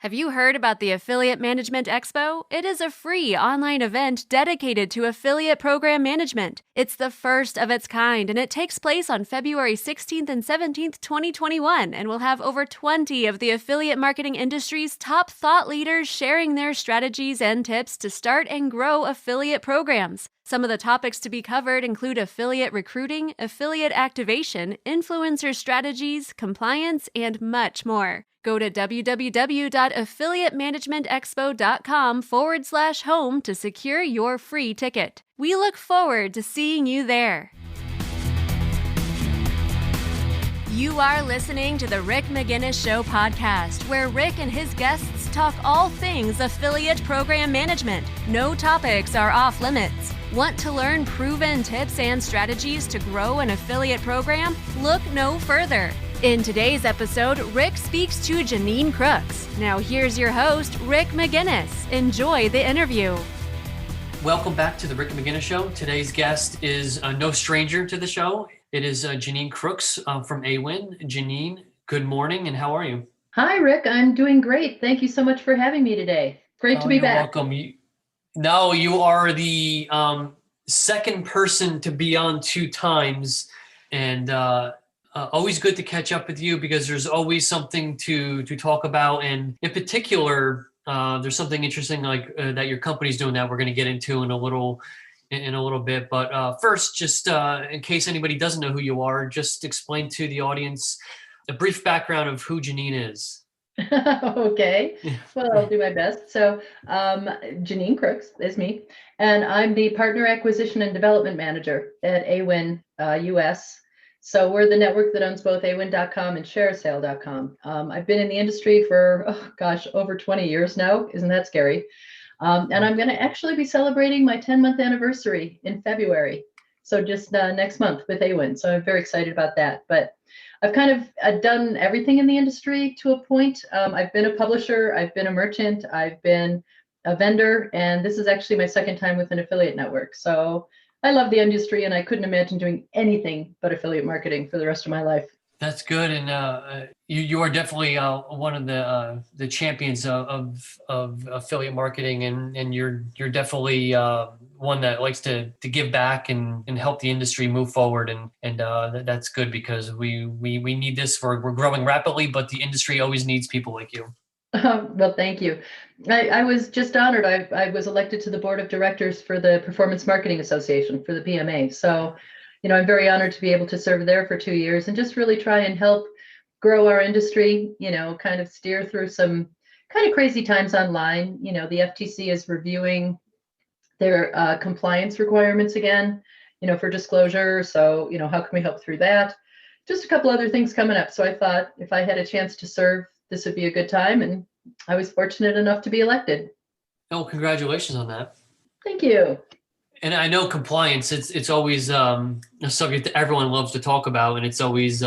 Have you heard about the Affiliate Management Expo? It is a free online event dedicated to affiliate program management. It's the first of its kind, and it takes place on February 16th and 17th, 2021, and will have over 20 of the affiliate marketing industry's top thought leaders sharing their strategies and tips to start and grow affiliate programs. Some of the topics to be covered include affiliate recruiting, affiliate activation, influencer strategies, compliance, and much more. Go to www.affiliatemanagementexpo.com/home to secure your free ticket. We look forward to seeing you there. You are listening to the Rick Magennis Show Podcast, where Rick and his guests talk all things affiliate program management. No topics are off limits. Want to learn proven tips and strategies to grow an affiliate program? Look no further. In today's episode, Rick speaks to Jeannine Crooks. Now here's your host, Rick Magennis. Enjoy the interview. Welcome back to the Rick Magennis Show. Today's guest is no stranger to the show. It is Jeannine Crooks from Awin. Jeannine, good morning, and how are you? Hi, Rick. I'm doing great. Thank you so much for having me today. Great to be back. Welcome. You are the second person to be on 2 times, and always good to catch up with you because there's always something to talk about. And in particular, there's something interesting like that your company's doing that we're going to get into in a little bit. But first, just in case anybody doesn't know who you are, just explain to the audience a brief background of who Jeannine is. Okay. Well, I'll do my best. So Jeannine Crooks is me, and I'm the Partner Acquisition and Development Manager at Awin US. So we're the network that owns both awin.com and sharesale.com. I've been in the industry for, over 20 years now. Isn't that scary? And I'm going to actually be celebrating my 10-month anniversary in February. So just next month with Awin. So I'm very excited about that. But I've I've done everything in the industry to a point. I've been a publisher, I've been a merchant, I've been a vendor, and this is actually my second time with an affiliate network. So I love the industry, and I couldn't imagine doing anything but affiliate marketing for the rest of my life. That's good, and you are definitely one of the champions of affiliate marketing, and you're definitely one that likes to give back and help the industry move forward, and that's good because we need this. We're growing rapidly, but the industry always needs people like you. Well, thank you. I was just honored. I was elected to the board of directors for the Performance Marketing Association, for the PMA. So, I'm very honored to be able to serve there for 2 years and just really try and help grow our industry, kind of steer through some kind of crazy times online. The FTC is reviewing their compliance requirements again, for disclosure. So, how can we help through that? Just a couple other things coming up. So I thought if I had a chance to serve, this would be a good time, and I was fortunate enough to be elected. Oh, congratulations on that. Thank you. And I know compliance, it's always a subject that everyone loves to talk about, and it's always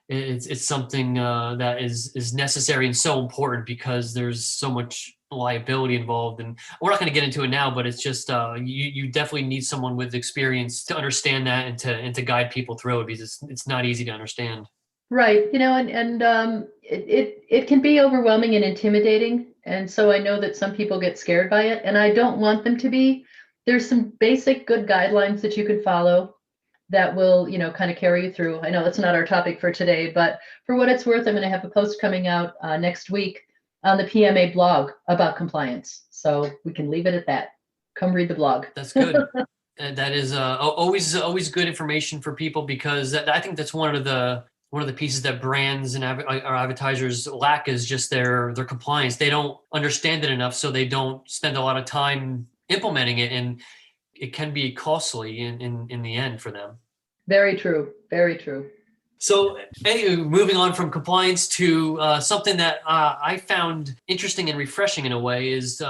it's something that is necessary and so important because there's so much liability involved. And we're not going to get into it now, but it's just you definitely need someone with experience to understand that and to guide people through it because it's not easy to understand. Right. It can be overwhelming and intimidating. And so I know that some people get scared by it, and I don't want them to be. There's some basic good guidelines that you can follow that will, kind of carry you through. I know that's not our topic for today, but for what it's worth, I'm going to have a post coming out next week on the PMA blog about compliance. So we can leave it at that. Come read the blog. That's good. That is always good information for people because I think that's one of the pieces that brands and our advertisers lack is just their compliance. They don't understand it enough, so they don't spend a lot of time implementing it, and it can be costly in the end for them. Very true. Very true. So anyway, moving on from compliance to something that I found interesting and refreshing in a way is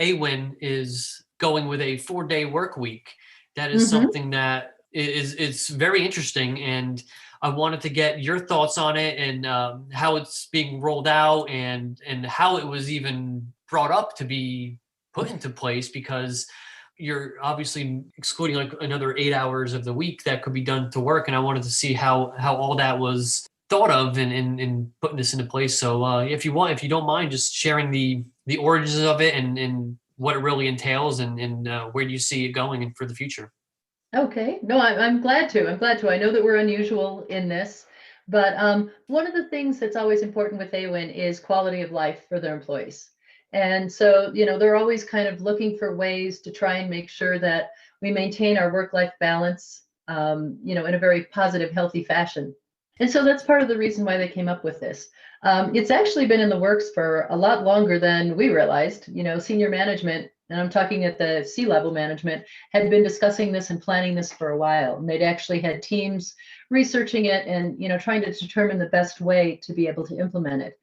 Awin is going with a 4-day work week. That is something that it's very interesting, and I wanted to get your thoughts on it and how it's being rolled out and how it was even brought up to be put into place, because you're obviously excluding like another 8 hours of the week that could be done to work. And I wanted to see how all that was thought of in putting this into place. So if you don't mind, just sharing the origins of it and what it really entails and where do you see it going for the future? Okay. No, I'm glad to. I'm glad to. I know that we're unusual in this, but one of the things that's always important with Awin is quality of life for their employees. And so, they're always kind of looking for ways to try and make sure that we maintain our work-life balance, in a very positive, healthy fashion. And so that's part of the reason why they came up with this. It's actually been in the works for a lot longer than we realized. Senior management, and I'm talking at the C-level management, had been discussing this and planning this for a while. And they'd actually had teams researching it and, trying to determine the best way to be able to implement it.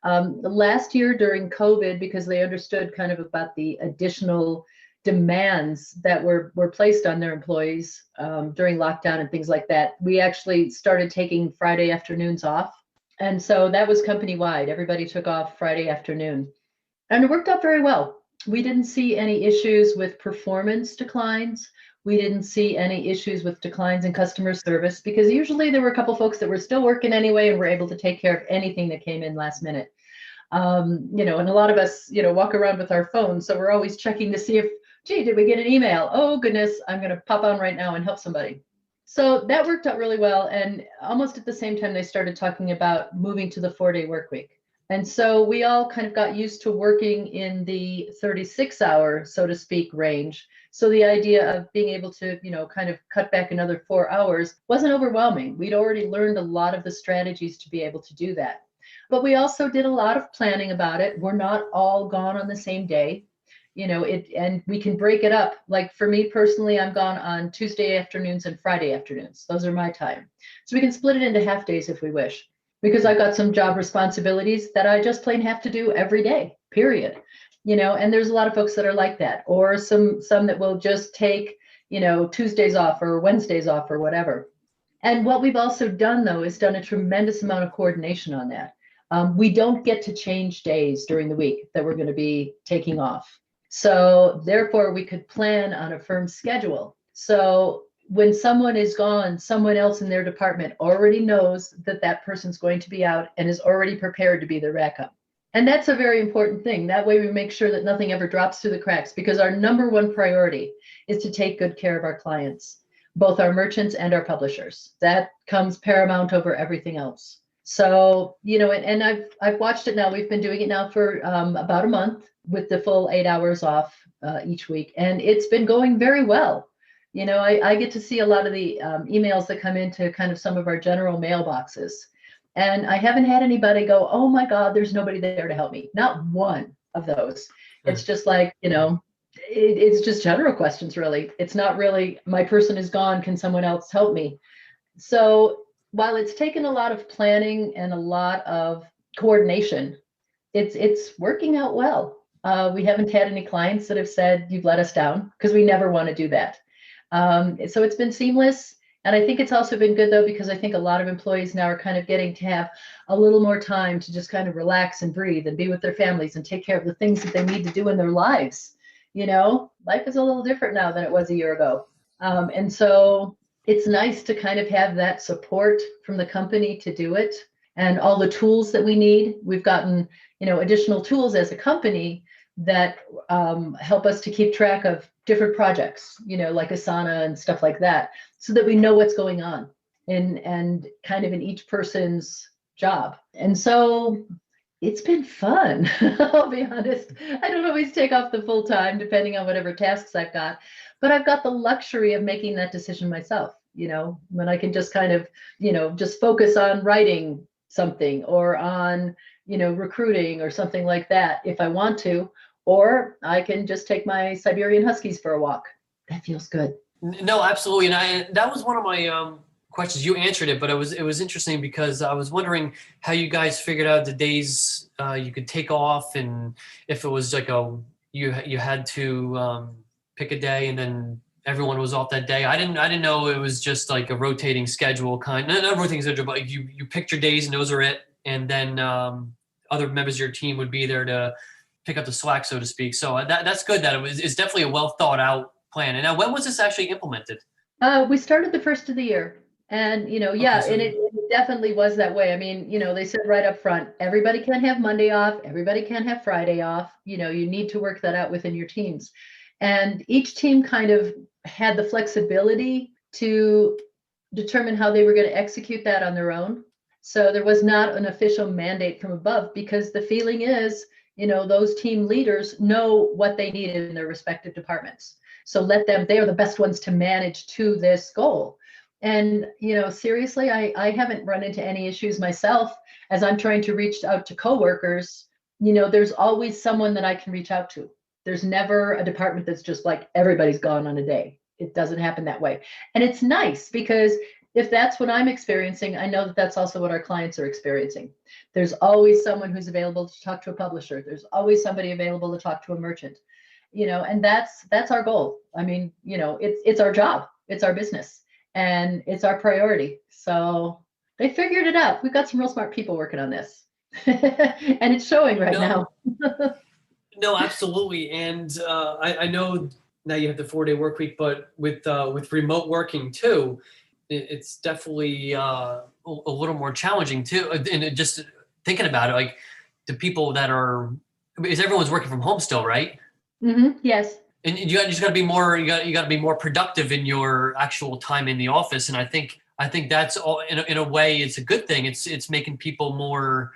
Last year during COVID, because they understood kind of about the additional demands that were placed on their employees during lockdown and things like that, we actually started taking Friday afternoons off. And so that was company-wide. Everybody took off Friday afternoon. And it worked out very well. We didn't see any issues with performance declines. We didn't see any issues with declines in customer service, because usually there were a couple folks that were still working anyway and were able to take care of anything that came in last minute. And a lot of us, walk around with our phones. So we're always checking to see if, gee, did we get an email? Oh, goodness, I'm going to pop on right now and help somebody. So that worked out really well. And almost at the same time, they started talking about moving to the 4-day work week. And so we all kind of got used to working in the 36-hour, so to speak, range. So the idea of being able to, kind of cut back another 4 hours wasn't overwhelming. We'd already learned a lot of the strategies to be able to do that. But we also did a lot of planning about it. We're not all gone on the same day. And we can break it up. Like for me personally, I'm gone on Tuesday afternoons and Friday afternoons. Those are my time. So we can split it into half days if we wish, because I've got some job responsibilities that I just plain have to do every day, period. And there's a lot of folks that are like that, or some that will just take, Tuesdays off or Wednesdays off or whatever. And what we've also done, though, is done a tremendous amount of coordination on that. We don't get to change days during the week that we're going to be taking off. So therefore, we could plan on a firm schedule. So when someone is gone, someone else in their department already knows that that person's going to be out and is already prepared to be their backup. And that's a very important thing. That way we make sure that nothing ever drops through the cracks, because our number one priority is to take good care of our clients, both our merchants and our publishers. That comes paramount over everything else. So, and I've watched it now. We've been doing it now for about a month with the full 8 hours off each week. And it's been going very well. I get to see a lot of the emails that come into kind of some of our general mailboxes. And I haven't had anybody go, oh my God, there's nobody there to help me. Not one of those. It's just like, it's just general questions, really. It's not really, my person is gone, can someone else help me? So while it's taken a lot of planning and a lot of coordination, it's working out well. We haven't had any clients that have said, you've let us down, because we never want to do that. So it's been seamless. And I think it's also been good, though, because I think a lot of employees now are kind of getting to have a little more time to just kind of relax and breathe and be with their families and take care of the things that they need to do in their lives. Life is a little different now than it was a year ago. And so it's nice to kind of have that support from the company to do it, and all the tools that we need. We've gotten, additional tools as a company that help us to keep track of different projects, like Asana and stuff like that, so that we know what's going on and kind of in each person's job. And so it's been fun. I'll be honest. I don't always take off the full time, depending on whatever tasks I've got, but I've got the luxury of making that decision myself, when I can just kind of, just focus on writing something or on, recruiting or something like that if I want to, or I can just take my Siberian Huskies for a walk. That feels good. No, absolutely. And that was one of my questions. You answered it, but it was interesting because I was wondering how you guys figured out the days you could take off, and if it was like you had to pick a day and then everyone was off that day. I didn't know it was just like a rotating schedule kind. Not rotating schedule, but you picked your days and those are it, and then other members of your team would be there to pick up the slack, so to speak. So that's good. That it's definitely a well thought out plan. And now, when was this actually implemented? We started the first of the year. And, Okay, so and it definitely was that way. I mean, they said right up front, everybody can't have Monday off. Everybody can't have Friday off. You need to work that out within your teams. And each team kind of had the flexibility to determine how they were going to execute that on their own. So there was not an official mandate from above, because the feeling is, those team leaders know what they need in their respective departments. So let them, they are the best ones to manage to this goal. And, seriously, I haven't run into any issues myself as I'm trying to reach out to coworkers. There's always someone that I can reach out to. There's never a department that's just like everybody's gone on a day. It doesn't happen that way. And it's nice, because if that's what I'm experiencing, I know that that's also what our clients are experiencing. There's always someone who's available to talk to a publisher. There's always somebody available to talk to a merchant, and that's our goal. I mean, it's our job, it's our business, and it's our priority. So they figured it out. We've got some real smart people working on this, and it's showing right now. No, absolutely. And I know now you have the 4-day work week, but with remote working too, it's definitely a little more challenging too. And just thinking about it, like the people that are, because everyone's working from home still, right? Mm-hmm. Yes. And you just got to be more. You got to be more productive in your actual time in the office. And I think that's all in a way. It's a good thing. It's making people more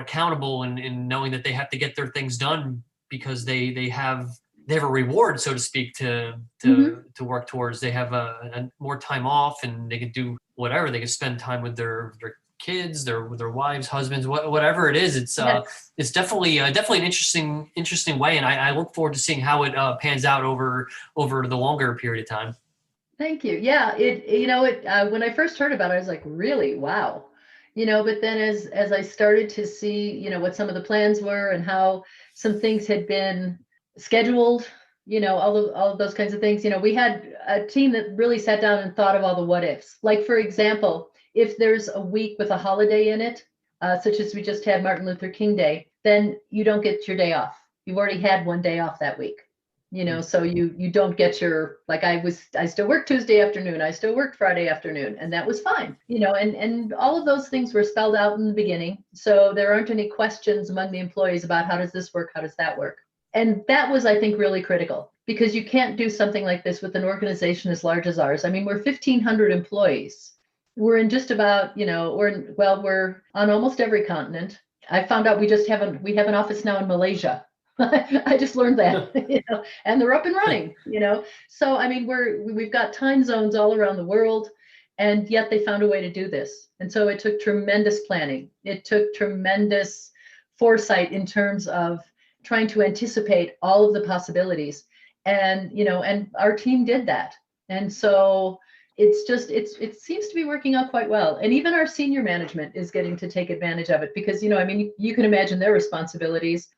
accountable and knowing that they have to get their things done because they have a reward, so to speak, to work towards. They have a more time off, and they can do whatever. They can spend time with their kids, their wives, husbands, whatever it is. It's it's definitely an interesting way, and I look forward to seeing how it pans out over the longer period of time. Thank you. Yeah, when I first heard about it, I was like, really? Wow. But then as I started to see, what some of the plans were and how some things had been scheduled, all of those kinds of things, we had a team that really sat down and thought of all the what ifs. Like, for example, if there's a week with a holiday in it, such as we just had Martin Luther King Day, then you don't get your day off. You've already had one day off that week. So you don't get your, like I still work Tuesday afternoon, I still work Friday afternoon, and that was fine, and all of those things were spelled out in the beginning. So there aren't any questions among the employees about how does this work? How does that work? And that was, I think, really critical, because you can't do something like this with an organization as large as ours. I mean, we're 1,500 employees. We're in just about, we're on almost every continent. I found out we have an office now in Malaysia. I just learned that, and they're up and running, So, I mean, we've got time zones all around the world, and yet they found a way to do this. And so it took tremendous planning. It took tremendous foresight in terms of trying to anticipate all of the possibilities. And, and our team did that. And so it seems to be working out quite well. And even our senior management is getting to take advantage of it, because, I mean, you can imagine their responsibilities,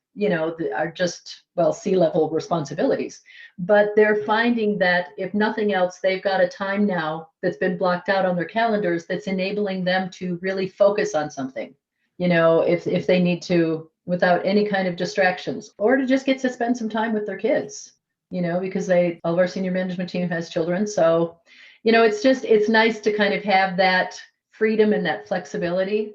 are just, C-level responsibilities. But they're finding that if nothing else, they've got a time now that's been blocked out on their calendars that's enabling them to really focus on something, if they need to, without any kind of distractions, or to just get to spend some time with their kids, because all of our senior management team has children. So, it's nice to kind of have that freedom and that flexibility.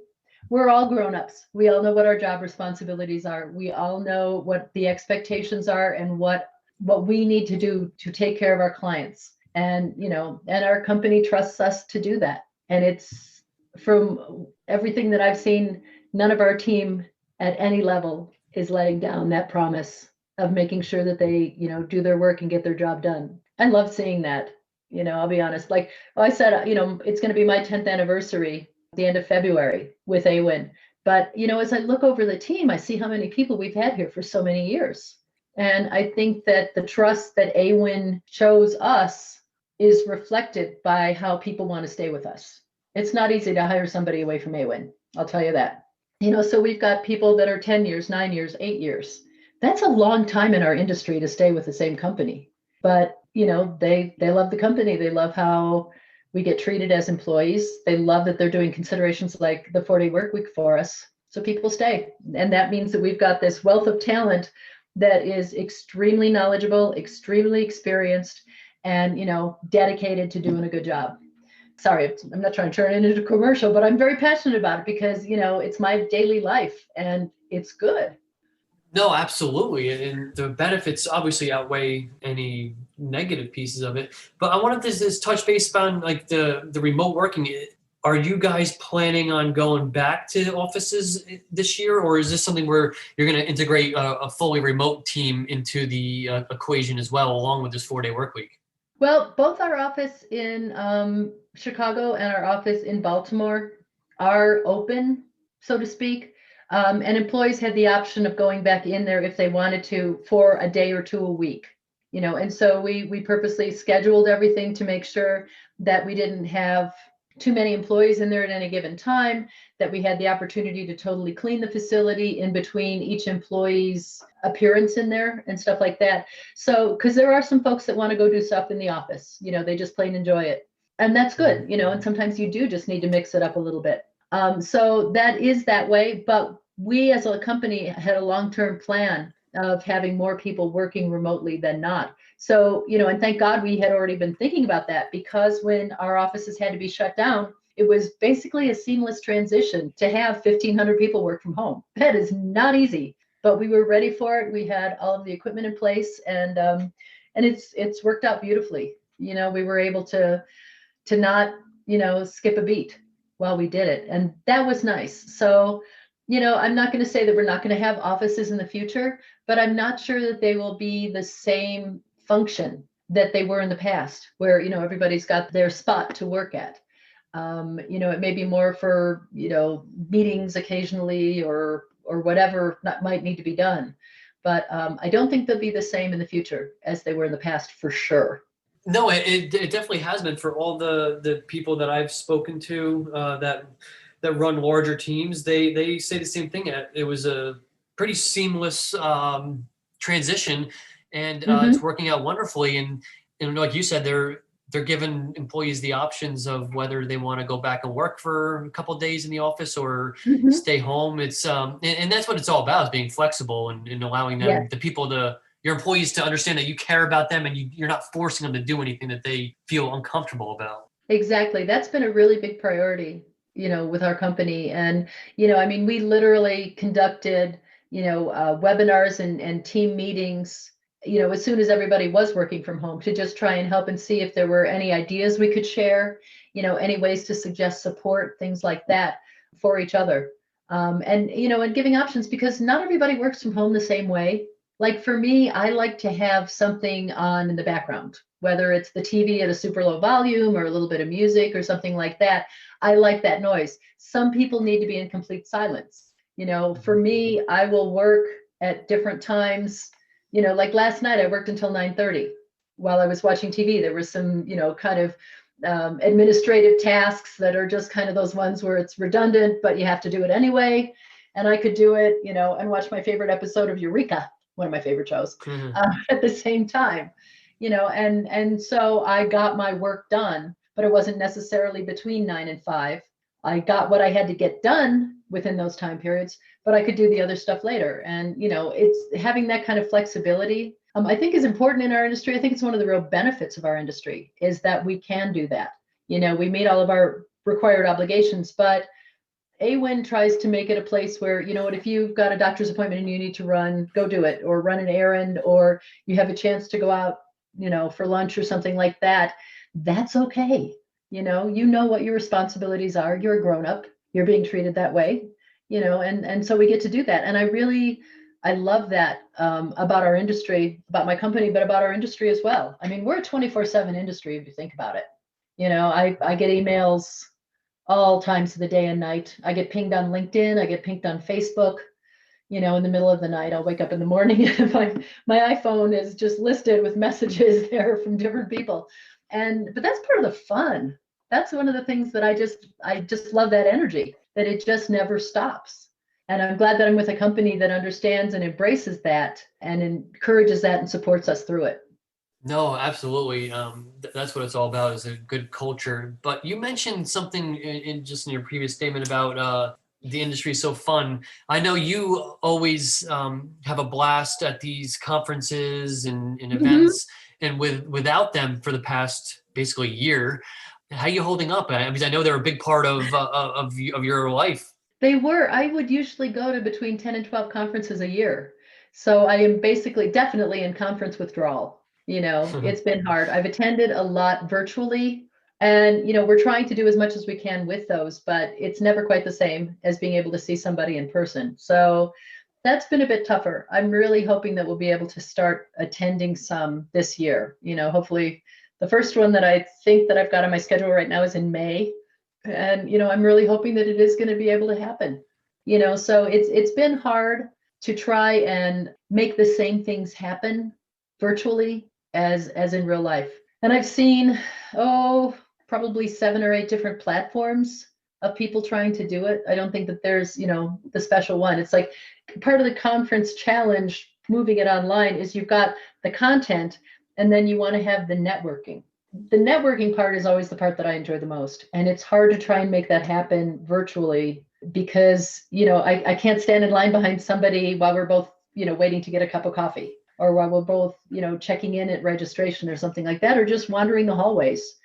We're all grown-ups. We all know what our job responsibilities are. We all know what the expectations are and what we need to do to take care of our clients. And, and our company trusts us to do that. And it's, from everything that I've seen, none of our team at any level is letting down that promise of making sure that they, do their work and get their job done. I love seeing that. I'll be honest. Like I said, it's going to be my 10th anniversary at the end of February with Awin. But, as I look over the team, I see how many people we've had here for so many years. And I think that the trust that Awin shows us is reflected by how people want to stay with us. It's not easy to hire somebody away from Awin. I'll tell you that. So we've got people that are 10 years, 9 years, 8 years. That's a long time in our industry to stay with the same company. But, they love the company. They love how we get treated as employees. They love that they're doing considerations like the 4-day work week for us. So people stay. And that means that we've got this wealth of talent that is extremely knowledgeable, extremely experienced, and, dedicated to doing a good job. Sorry, I'm not trying to turn it into a commercial, but I'm very passionate about it because, it's my daily life and it's good. No, absolutely. And the benefits obviously outweigh any negative pieces of it. But I wanted to just touch base on like the remote working. Are you guys planning on going back to offices this year, or is this something where you're going to integrate a fully remote team into the equation as well, along with this 4-day work week? Well, both our office in Chicago and our office in Baltimore are open, so to speak. And employees had the option of going back in there if they wanted to for a day or two a week, and so we purposely scheduled everything to make sure that we didn't have too many employees in there at any given time, that we had the opportunity to totally clean the facility in between each employee's appearance in there and stuff like that. So, because there are some folks that want to go do stuff in the office, they just plain enjoy it. And that's good, and sometimes you do just need to mix it up a little bit. So that is that way, but we as a company had a long-term plan of having more people working remotely than not. So, and thank God we had already been thinking about that, because when our offices had to be shut down, it was basically a seamless transition to have 1,500 people work from home. That is not easy, but we were ready for it. We had all of the equipment in place, and it's worked out beautifully. We were able to not, skip a beat while we did it. And that was nice. So, I'm not going to say that we're not going to have offices in the future, but I'm not sure that they will be the same function that they were in the past, where, everybody's got their spot to work at. It may be more for, meetings occasionally or whatever that might need to be done. But I don't think they'll be the same in the future as they were in the past, for sure. No, it definitely has been for all the people that I've spoken to that run larger teams. They say the same thing. It was a pretty seamless transition, and it's working out wonderfully. And like you said, they're giving employees the options of whether they want to go back and work for a couple of days in the office or stay home. It's and that's what it's all about, is being flexible and allowing them, your employees, to understand that you care about them and you're not forcing them to do anything that they feel uncomfortable about. Exactly. That's been a really big priority, with our company. And, we literally conducted, webinars and team meetings, as soon as everybody was working from home, to just try and help and see if there were any ideas we could share, any ways to suggest support, things like that for each other. And giving options, because not everybody works from home the same way. Like for me, I like to have something on in the background, whether it's the TV at a super low volume or a little bit of music or something like that. I like that noise. Some people need to be in complete silence. For me, I will work at different times. Like last night, I worked until 9:30 while I was watching TV. There were some, kind of administrative tasks that are just kind of those ones where it's redundant, but you have to do it anyway. And I could do it, and watch my favorite episode of Eureka, one of my favorite shows, at the same time, and so I got my work done, but it wasn't necessarily between 9 and 5. I got what I had to get done within those time periods, but I could do the other stuff later. And, it's having that kind of flexibility, I think, is important in our industry. I think it's one of the real benefits of our industry, is that we can do that. We meet all of our required obligations, but Awin tries to make it a place where, if you've got a doctor's appointment and you need to run, go do it, or run an errand, or you have a chance to go out, for lunch or something like that, that's okay. You know what your responsibilities are. You're a grown up. You're being treated that way, and so we get to do that. And I love that about our industry, about my company, but about our industry as well. We're a 24/7 industry, if you think about it. I get emails all times of the day and night. I get pinged on LinkedIn. I get pinged on Facebook. In the middle of the night, I'll wake up in the morning and my iPhone is just listed with messages there from different people. But that's part of the fun. That's one of the things that I just love, that energy, that it just never stops. And I'm glad that I'm with a company that understands and embraces that and encourages that and supports us through it. No, absolutely. That's what it's all about, is a good culture. But you mentioned something in your previous statement about the industry is so fun. I know you always have a blast at these conferences and events, and without them for the past basically year. How are you holding up? Because I know they're a big part of your life. They were. I would usually go to between 10 and 12 conferences a year. So I am basically definitely in conference withdrawal. It's been hard. I've attended a lot virtually, and we're trying to do as much as we can with those, but it's never quite the same as being able to see somebody in person. So that's been a bit tougher. I'm really hoping that we'll be able to start attending some this year. Hopefully the first one that I think that I've got on my schedule right now is in May. And, I'm really hoping that it is going to be able to happen. So it's been hard to try and make the same things happen virtually as in real life. And I've seen, probably 7 or 8 different platforms of people trying to do it. I don't think that there's, the special one. It's like part of the conference challenge, moving it online, is you've got the content and then you want to have the networking. The networking part is always the part that I enjoy the most. And it's hard to try and make that happen virtually because, I can't stand in line behind somebody while we're both, waiting to get a cup of coffee, or while we're both, checking in at registration or something like that, or just wandering the hallways.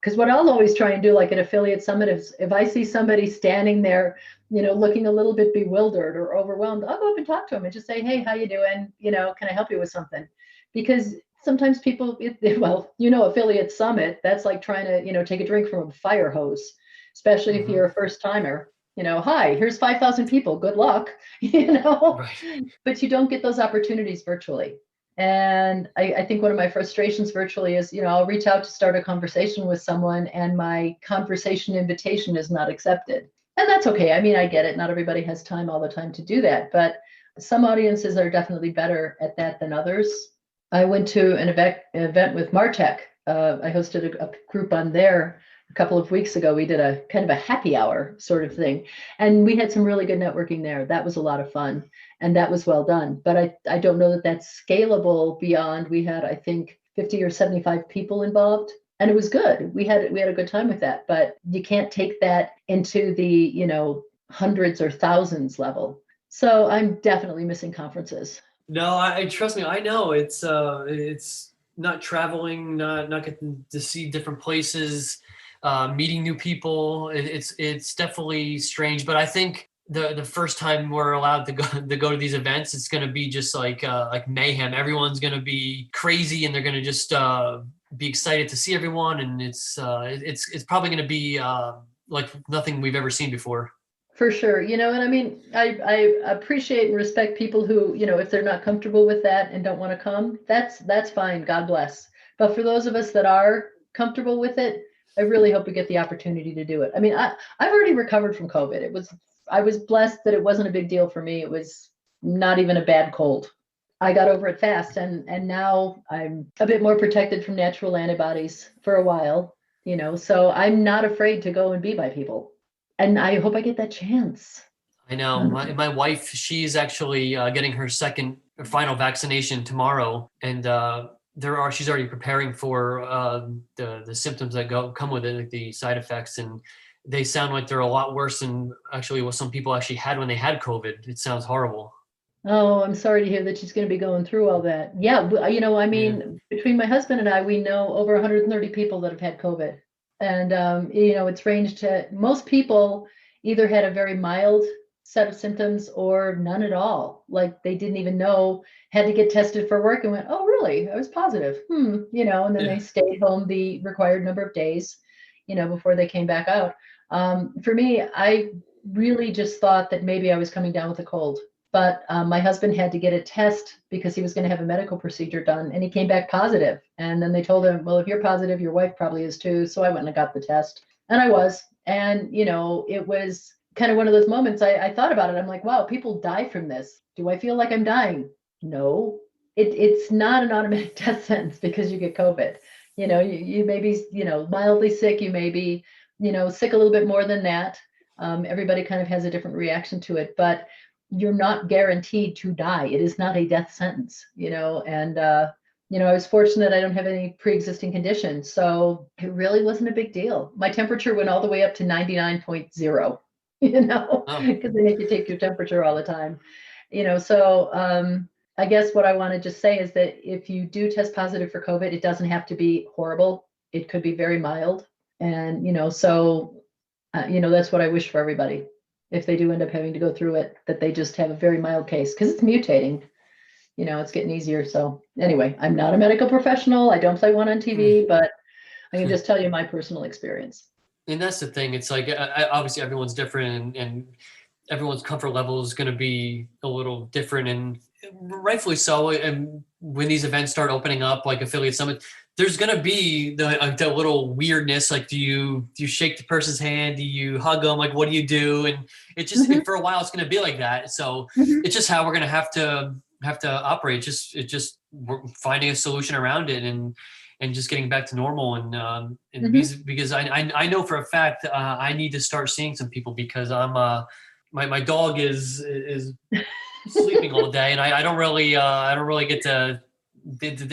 Because what I'll always try and do, like at Affiliate Summit, is if I see somebody standing there, looking a little bit bewildered or overwhelmed, I'll go up and talk to them and just say, hey, how you doing? Can I help you with something? Because sometimes people, Affiliate Summit, that's like trying to, take a drink from a fire hose, especially if you're a first timer. Hi, here's 5,000 people. Good luck, Right. But you don't get those opportunities virtually. And I think one of my frustrations virtually is, I'll reach out to start a conversation with someone and my conversation invitation is not accepted. And that's okay. I mean, I get it. Not everybody has time all the time to do that, but some audiences are definitely better at that than others. I went to an event with Martech. I hosted a group on there a couple of weeks ago. We did a kind of a happy hour sort of thing. And we had some really good networking there. That was a lot of fun. And that was well done. But I don't know that that's scalable beyond, we had, I think, 50 or 75 people involved. And it was good. We had a good time with that. But you can't take that into the, hundreds or thousands level. So I'm definitely missing conferences. No, I trust me. I know it's not traveling, not getting to see different places, meeting new people. It's definitely strange. But I think the first time we're allowed to go to these events, it's going to be just like mayhem. Everyone's going to be crazy, and they're going to just be excited to see everyone. And it's probably going to be like nothing we've ever seen before. For sure. And I mean, I appreciate and respect people who, if they're not comfortable with that and don't want to come, that's fine. God bless. But for those of us that are comfortable with it, I really hope we get the opportunity to do it. I mean, I've already recovered from COVID. I was blessed that it wasn't a big deal for me. It was not even a bad cold. I got over it fast, and now I'm a bit more protected from natural antibodies for a while, so I'm not afraid to go and be by people. And I hope I get that chance. I know. My wife, she's actually getting her second or final vaccination tomorrow, and she's already preparing for the symptoms that come with it, like the side effects, and they sound like they're a lot worse than actually what some people actually had when they had COVID. It sounds horrible. Oh, I'm sorry to hear that she's going to be going through all that. Yeah, I mean, between my husband and I, we know over 130 people that have had COVID. And, it's ranged to, most people either had a very mild set of symptoms or none at all. Like they didn't even know, had to get tested for work and went, oh, really? I was positive. And then they stayed home the required number of days, before they came back out. For me, I really just thought that maybe I was coming down with a cold. But my husband had to get a test because he was going to have a medical procedure done, and he came back positive. And then they told him, well, if you're positive, your wife probably is too. So I went and got the test, and I was. And, it was kind of one of those moments I thought about it. I'm like, wow, people die from this. Do I feel like I'm dying? No, it's not an automatic death sentence because you get COVID. You may be, mildly sick. You may be, sick a little bit more than that. Everybody kind of has a different reaction to it, but you're not guaranteed to die. It is not a death sentence, and, I was fortunate I don't have any pre-existing conditions. So it really wasn't a big deal. My temperature went all the way up to 99.0, because they make you take your temperature all the time, so I guess what I want to just say is that if you do test positive for COVID, it doesn't have to be horrible. It could be very mild. And, that's what I wish for everybody. If they do end up having to go through it, that they just have a very mild case, because it's mutating. It's getting easier. So anyway, I'm not a medical professional. I don't play one on TV, but I can just tell you my personal experience. And that's the thing. It's like, obviously everyone's different, and everyone's comfort level is going to be a little different, and rightfully so. And when these events start opening up, like Affiliate Summit, there's going to be the little weirdness. Like, do you shake the person's hand? Do you hug them? Like, what do you do? And it just, for a while, it's going to be like that. So it's just how we're going to have to operate. We're finding a solution around it, and just getting back to normal. And because I know for a fact, I need to start seeing some people, because I'm, my dog is sleeping all day, and I don't really get to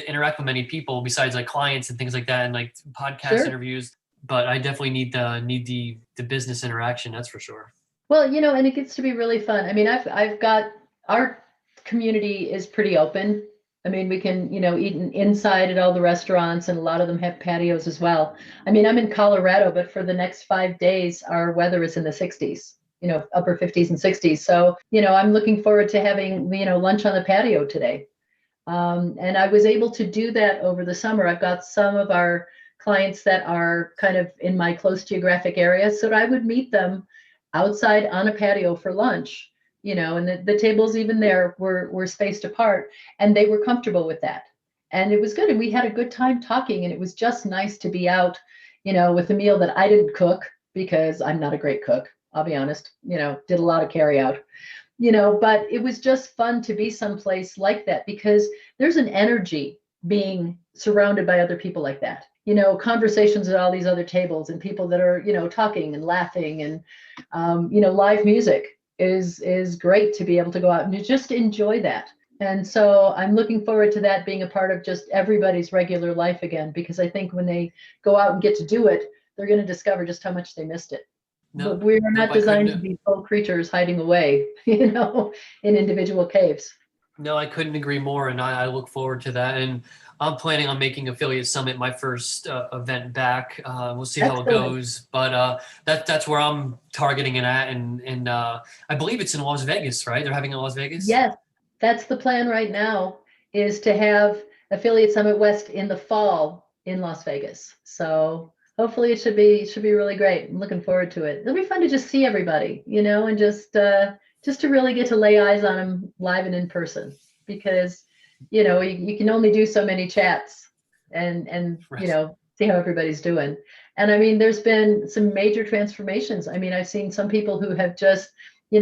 interact with many people besides like clients and things like that, and like podcast interviews. But I definitely need the business interaction. That's for sure. Well, and it gets to be really fun. I mean, I've got, our community is pretty open. I mean, we can, eat inside at all the restaurants, and a lot of them have patios as well. I mean, I'm in Colorado, but for the next 5 days, our weather is in the 60s. Upper 50s and 60s. So, I'm looking forward to having, lunch on the patio today. And I was able to do that over the summer. I've got some of our clients that are kind of in my close geographic area. So I would meet them outside on a patio for lunch, and the tables even there were spaced apart, and they were comfortable with that. And it was good. And we had a good time talking, and it was just nice to be out, with a meal that I didn't cook, because I'm not a great cook. I'll be honest, did a lot of carry out, but it was just fun to be someplace like that, because there's an energy being surrounded by other people like that, conversations at all these other tables, and people that are, talking and laughing, and, live music is great to be able to go out and just enjoy that. And so I'm looking forward to that being a part of just everybody's regular life again, because I think when they go out and get to do it, they're going to discover just how much they missed it. No, but we're not designed to be full creatures hiding away, in individual caves. No, I couldn't agree more. And I look forward to that. And I'm planning on making Affiliate Summit my first event back. We'll see how it goes. But that's where I'm targeting it at. And I believe it's in Las Vegas, right? They're having it in Las Vegas? Yes, that's the plan right now, is to have Affiliate Summit West in the fall in Las Vegas. So hopefully it should be really great. I'm looking forward to it. It'll be fun to just see everybody, and just to really get to lay eyes on them live and in person, because, you can only do so many chats and see how everybody's doing. And I mean, there's been some major transformations. I mean, I've seen some people who have just,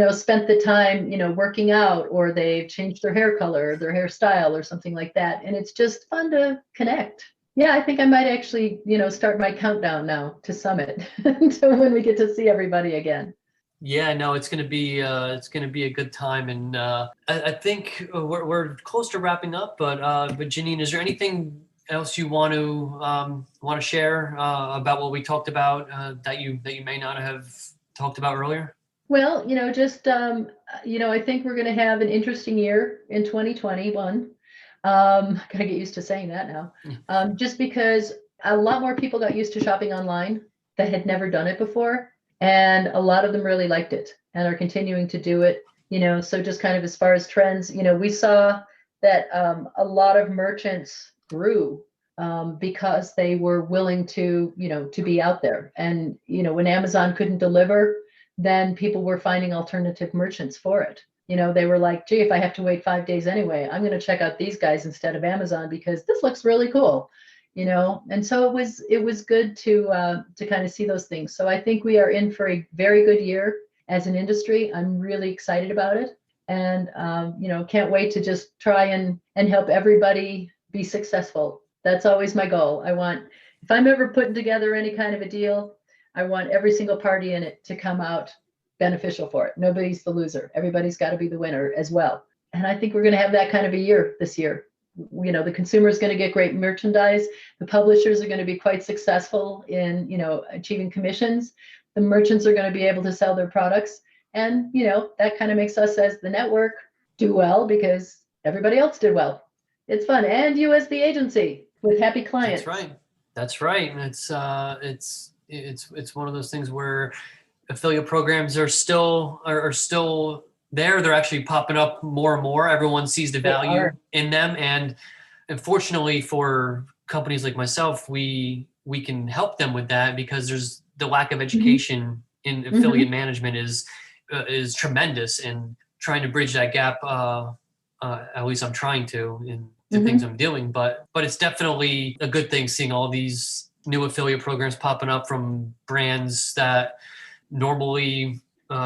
spent the time, working out, or they've changed their hair color, their hairstyle, or something like that. And it's just fun to connect. Yeah, I think I might actually, start my countdown now to Summit until when we get to see everybody again. Yeah, no, it's gonna be a good time, and I think we're close to wrapping up. But Jeannine, is there anything else you want to share about what we talked about that you may not have talked about earlier? Well, just I think we're going to have an interesting year in 2021. Gotta get used to saying that now. Just because a lot more people got used to shopping online that had never done it before. And a lot of them really liked it and are continuing to do it. So just kind of as far as trends, we saw that a lot of merchants grew because they were willing to be out there. And, when Amazon couldn't deliver, then people were finding alternative merchants for it. They were like, gee, if I have to wait 5 days anyway, I'm going to check out these guys instead of Amazon, because this looks really cool, and so it was good to kind of see those things. So I think we are in for a very good year as an industry. I'm really excited about it, and can't wait to just try and help everybody be successful. That's always my goal. If I'm ever putting together any kind of a deal, I want every single party in it to come out beneficial for it. Nobody's the loser. Everybody's got to be the winner as well. And I think we're going to have that kind of a year this year. The consumer is going to get great merchandise. The publishers are going to be quite successful in, achieving commissions. The merchants are going to be able to sell their products. And, that kind of makes us as the network do well, because everybody else did well. It's fun. And you as the agency with happy clients. That's right. And it's one of those things where affiliate programs are still there. They're actually popping up more and more. Everyone sees the value in them, and unfortunately for companies like myself, we can help them with that because there's the lack of education in affiliate management is tremendous, and trying to bridge that gap. At least I'm trying to in the things I'm doing, but it's definitely a good thing seeing all these new affiliate programs popping up from brands that normally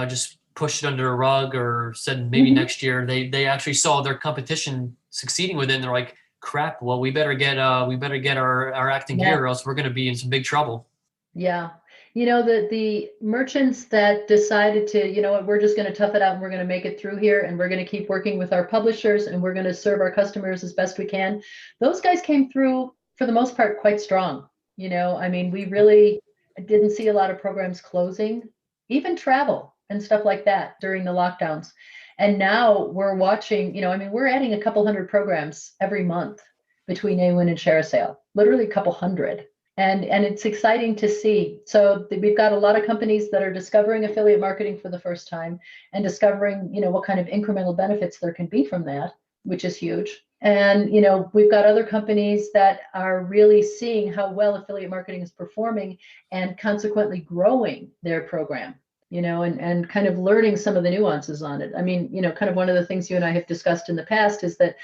just pushed it under a rug or said maybe next year. They actually saw their competition succeeding with it, and they're like, crap, well, we better get our act in gear, or else we're going to be in some big trouble. Yeah. The merchants that decided to, you know what, we're just going to tough it out and we're going to make it through here, and we're going to keep working with our publishers, and we're going to serve our customers as best we can. Those guys came through for the most part quite strong. We really didn't see a lot of programs closing, even travel and stuff like that during the lockdowns. And now we're watching, we're adding a couple hundred programs every month between Awin and ShareASale, literally a couple hundred. And it's exciting to see. So we've got a lot of companies that are discovering affiliate marketing for the first time and discovering, what kind of incremental benefits there can be from that, which is huge. And, we've got other companies that are really seeing how well affiliate marketing is performing and consequently growing their program, and kind of learning some of the nuances on it. Kind of one of the things you and I have discussed in the past is that,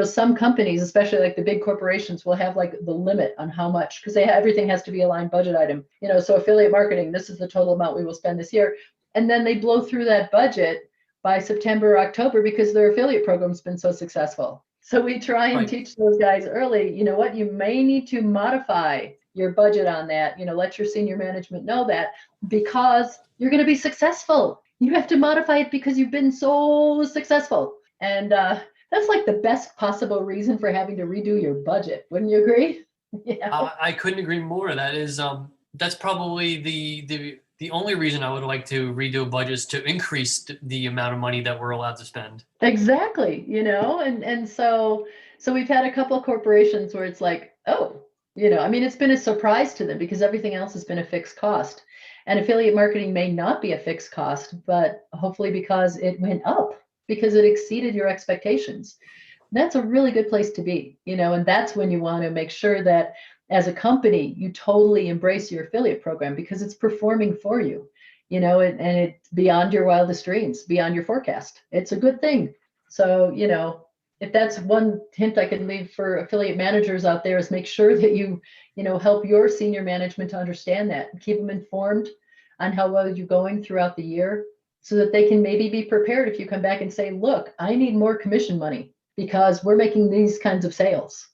some companies, especially like the big corporations, will have like the limit on how much, because everything has to be a line budget item, so affiliate marketing, this is the total amount we will spend this year. And then they blow through that budget by September or October because their affiliate program's been so successful. So we try and teach those guys early, what, you may need to modify your budget on that, let your senior management know that, because you're going to be successful. You have to modify it because you've been so successful. And that's like the best possible reason for having to redo your budget. Wouldn't you agree? Yeah. I couldn't agree more. That is, that's probably the only reason I would like to redo a budget is to increase the amount of money that we're allowed to spend. Exactly. And so we've had a couple of corporations where it's like, oh, it's been a surprise to them because everything else has been a fixed cost. And affiliate marketing may not be a fixed cost, but hopefully because it went up, because it exceeded your expectations. That's a really good place to be, and that's when you want to make sure that as a company, you totally embrace your affiliate program because it's performing for you, and it's beyond your wildest dreams, beyond your forecast. It's a good thing. So, if that's one hint I can leave for affiliate managers out there, is make sure that you help your senior management to understand that, and keep them informed on how well you're going throughout the year, so that they can maybe be prepared if you come back and say, look, I need more commission money because we're making these kinds of sales.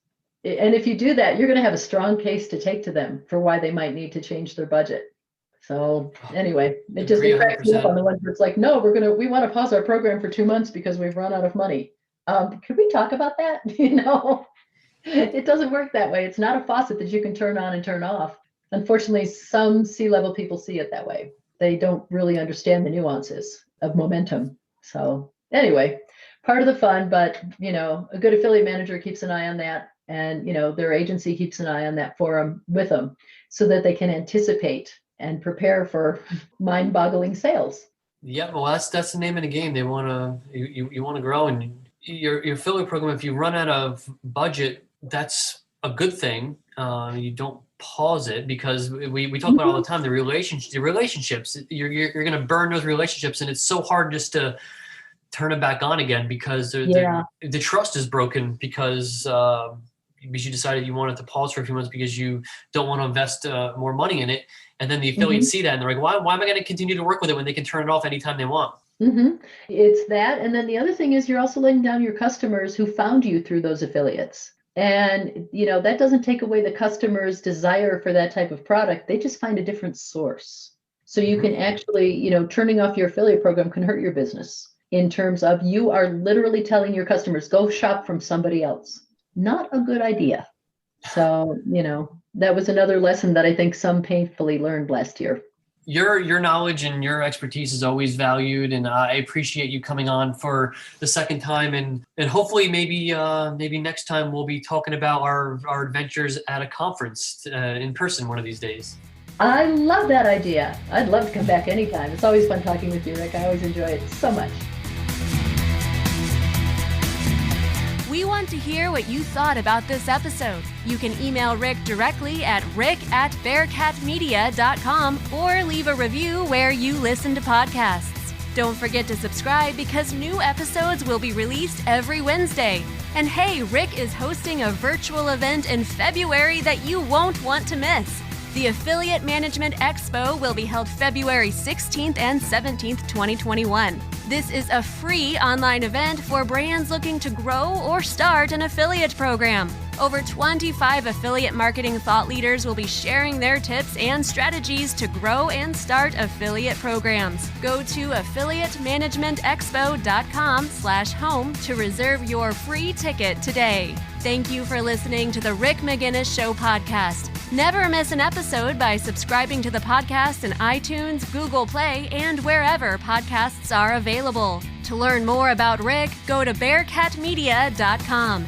And if you do that, you're going to have a strong case to take to them for why they might need to change their budget. So anyway, it just cracks me up on the ones where it's like, no, we want to pause our program for 2 months because we've run out of money. Could we talk about that? It doesn't work that way. It's not a faucet that you can turn on and turn off. Unfortunately, some C-level people see it that way. They don't really understand the nuances of momentum. So anyway, part of the fun, but a good affiliate manager keeps an eye on that, and their agency keeps an eye on that for them, with them, so that they can anticipate and prepare for mind-boggling sales. Yeah, well, that's the name of the game. They want to you want to grow, and your affiliate program, if you run out of budget, that's a good thing. You don't pause it, because we talk about all the time, the relationships. You're going to burn those relationships, and it's so hard just to turn it back on again, because the trust is broken because you decided you wanted to pause for a few months because you don't want to invest more money in it. And then the affiliates see that and they're like, why am I going to continue to work with it when they can turn it off anytime they want? It's that. And then the other thing is you're also letting down your customers who found you through those affiliates. And, that doesn't take away the customer's desire for that type of product. They just find a different source. So you can actually, turning off your affiliate program can hurt your business in terms of you are literally telling your customers, go shop from somebody else. Not a good idea. So, that was another lesson that I think some painfully learned last year. Your knowledge and your expertise is always valued, and I appreciate you coming on for the second time, and hopefully maybe next time we'll be talking about our adventures at a conference in person one of these days. I love that idea. I'd love to come back anytime. It's always fun talking with you, Rick. I always enjoy it so much. We want to hear what you thought about this episode. You can email Rick directly at rick@bearcatmedia.com or leave a review where you listen to podcasts. Don't forget to subscribe because new episodes will be released every Wednesday. And hey, Rick is hosting a virtual event in February that you won't want to miss. The Affiliate Management Expo will be held February 16th and 17th, 2021. This is a free online event for brands looking to grow or start an affiliate program. Over 25 affiliate marketing thought leaders will be sharing their tips and strategies to grow and start affiliate programs. Go to affiliatemanagementexpo.com/home to reserve your free ticket today. Thank you for listening to the Rick Magennis Show Podcast. Never miss an episode by subscribing to the podcast in iTunes, Google Play, and wherever podcasts are available. To learn more about Rick, go to bearcatmedia.com.